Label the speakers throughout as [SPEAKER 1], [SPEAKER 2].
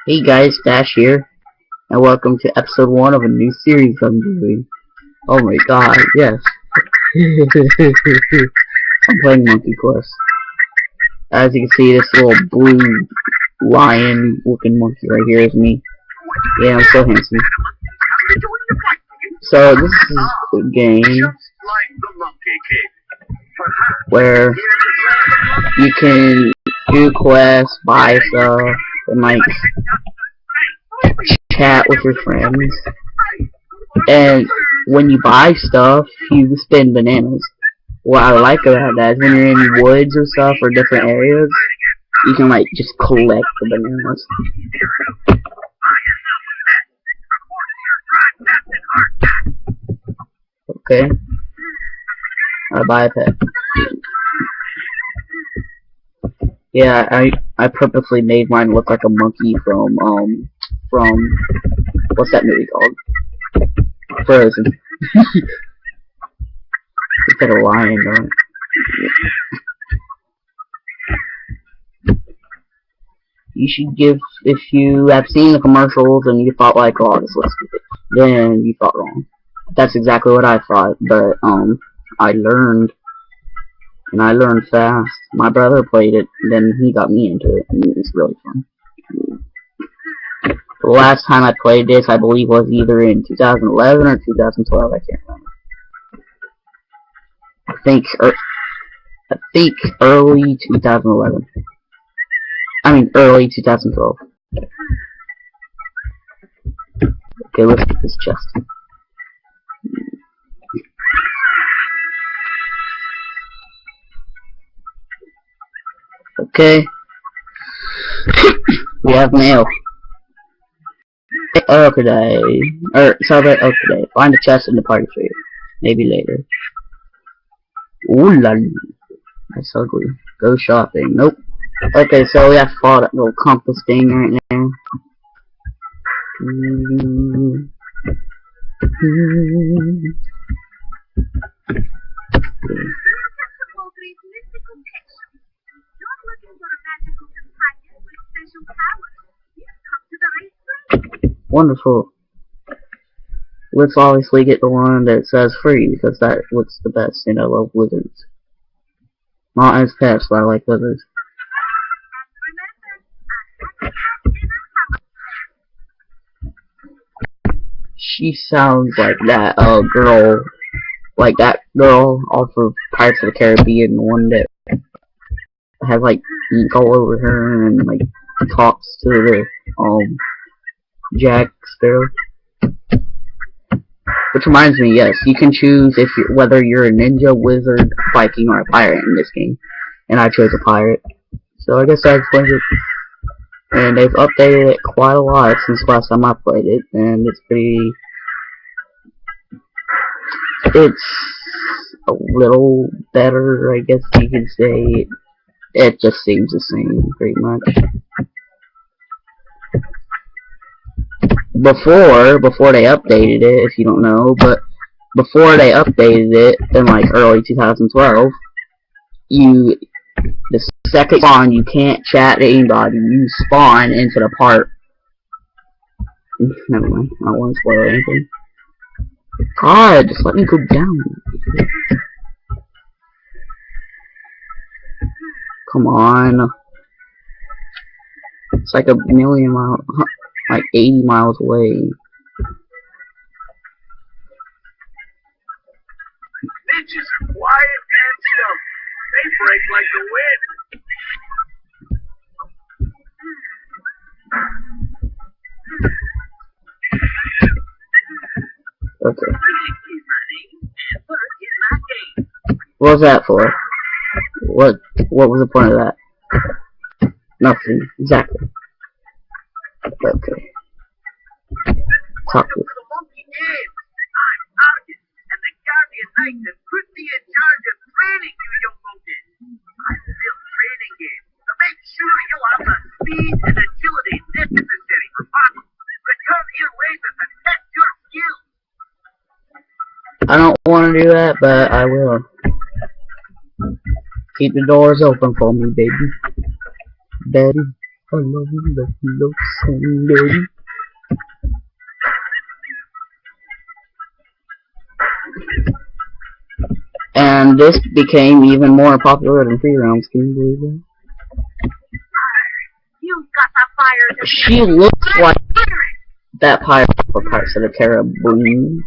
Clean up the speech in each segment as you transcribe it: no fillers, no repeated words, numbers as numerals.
[SPEAKER 1] Hey guys, Dash here, and welcome to episode 1 of a new series I'm doing. Oh my god, yes. I'm playing Monkey Quest. As you can see, this little blue lion looking monkey right here is me. Yeah, I'm so handsome. So this is a game where you can do quests, buy stuff, and like chat with your friends. And when you buy stuff, you spin bananas. What I like about that is when you're in woods or stuff or different areas, you can like just collect the bananas. Okay. I buy a pet. Yeah, I purposely made mine look like a monkey from what's that movie called? Frozen. Instead of lion, don't it? You should give, if you have seen the commercials and you thought like, oh, this looks stupid, then you thought wrong. That's exactly what I thought, but I learned, and I learned fast. My brother played it, and then he got me into it, and it's really fun. The last time I played this, I believe, was either in 2011 or 2012. I can't remember. I think early 2011. I mean, early 2012. Okay, let's get this chest. Okay. We have mail. Today. Celebrate today. Find a chest in the party tree. Maybe later. Ooh la. That's ugly. Go shopping. Nope. Okay, so we have to follow that little compass thing right now. Wonderful. Let's obviously get the one that says free, because that looks the best, and I love lizards. Not as pets, but I like lizards. She sounds like that girl, off of Pirates of the Caribbean, the one that has like ink all over her and like talks to the Jack Sparrow. Which reminds me, yes, you can choose whether you're a ninja, wizard, Viking, or a pirate in this game. And I chose a pirate. So I guess that explains it. And they've updated it quite a lot since last time I played it. And it's a little better, I guess you could say. It just seems the same, pretty much. Before they updated it, if you don't know, but before they updated it in like early 2012, the second spawn, you can't chat to anybody. You spawn into the part. Never mind, I don't want to spoil anything. God, just let me go down. Come on. It's like a million miles, like 80 miles away.
[SPEAKER 2] Ninjas are quiet and stealthy. They break like the wind.
[SPEAKER 1] Okay. What was that for? What was the point of that? Nothing. Exactly. Okay. Talk to you.
[SPEAKER 2] I'm Argus, and the Guardian Knights have put me in charge of training you, young monkey. I'm still training you to make sure you'll have the speed and agility necessary for battle. Return your lasers and test your skills.
[SPEAKER 1] I don't want to do that, but I will. Keep the doors open for me, baby. Betty. love somebody. And this became even more popular than free rounds. Can you believe that?
[SPEAKER 2] You got the fire to
[SPEAKER 1] She looks like
[SPEAKER 2] spirit.
[SPEAKER 1] that pirate for Pirates of the Caribbean.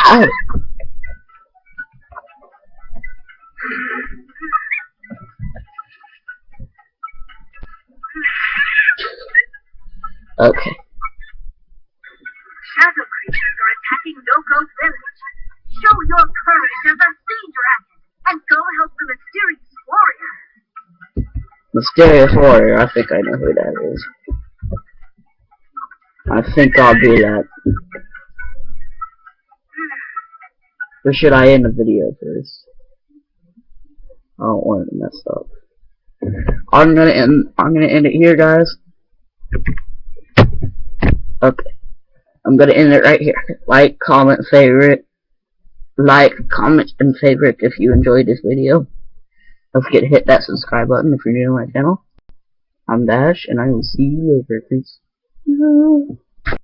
[SPEAKER 1] Ow. Okay.
[SPEAKER 2] Shadow creatures are attacking No-Go's village. Show your courage as a sea dragon and go help the mysterious warrior.
[SPEAKER 1] Mysterious Warrior, I think I know who that is. I think I'll do that. Or should I end the video first? I don't want it to mess up. I'm gonna end it here, guys. Okay. I'm gonna end it right here. Like, comment, favorite. Like, comment, and favorite if you enjoyed this video. Don't forget to hit that subscribe button if you're new to my channel. I'm Dash, and I will see you later. Peace.